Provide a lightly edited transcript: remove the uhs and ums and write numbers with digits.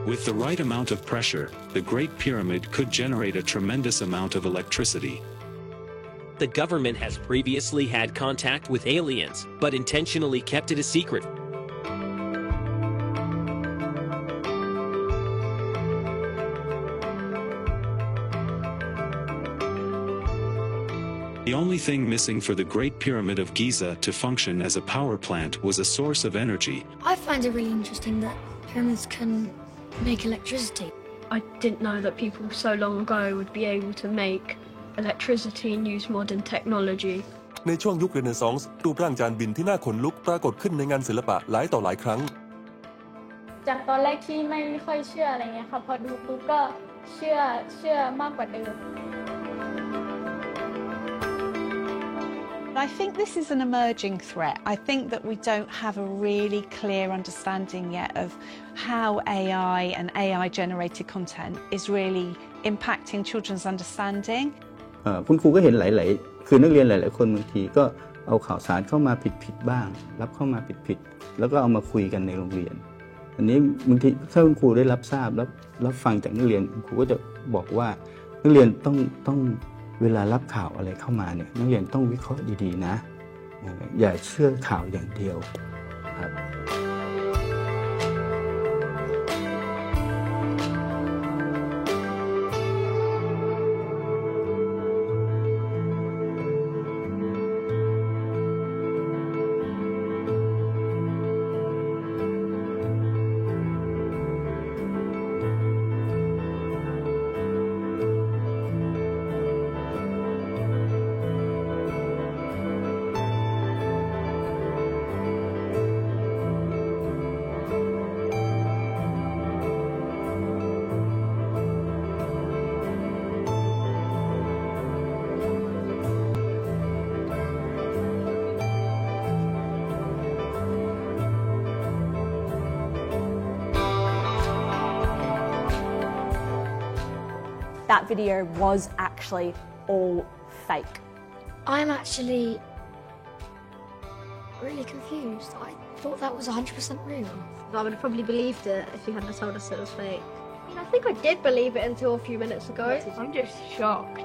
With the right amount of pressure, the Great Pyramid could generate a tremendous amount of electricity. The government has previously had contact with aliens, but intentionally kept it a secret. The only thing missing for the Great Pyramid of Giza to function as a power plant was a source of energy. I find it really interesting that pyramids can make electricity. I didn't know that people so long ago would be able to make electricity and use modern technology. ในช่วงยุคเรเนซองส์รูปร่างจานบินที่น่าขนลุกปรากฏขึ้นในงานศิลปะหลายต่อหลายครั้งจากตอนแรกที่ไม่ค่อยเชื่ออะไรเงี้ยค่ะพอดูปุ๊บก็เชื่อมากกว่าเดิม I think this is an emerging threat. I think that we don't have a really clear understanding yet of how AI and AI-generated content is really impacting children's understanding. คุณครูก็เห็นหลายๆคือนักเรียนหลายๆคนบางทีก็เอาข่าวสารเข้ามาผิดบ้างรับเข้ามาผิดแล้วก็เอามาคุยกันในโรงเรียนอันนี้บางทีถ้าคุณครูได้รับทราบรับฟังจากนักเรียนคุณครูก็จะบอกว่านักเรียนต้องเวลารับข่าวอะไรเข้ามาเนี่ยนักเรียนต้องวิเคราะห์ดีๆนะอย่าเชื่อข่าวอย่างเดียวครับ That video was actually all fake. I'm actually really confused. I thought that was 100% real. I would have probably believed it if you hadn't told us it was fake. I think I did believe it until a few minutes ago. I'm just shocked.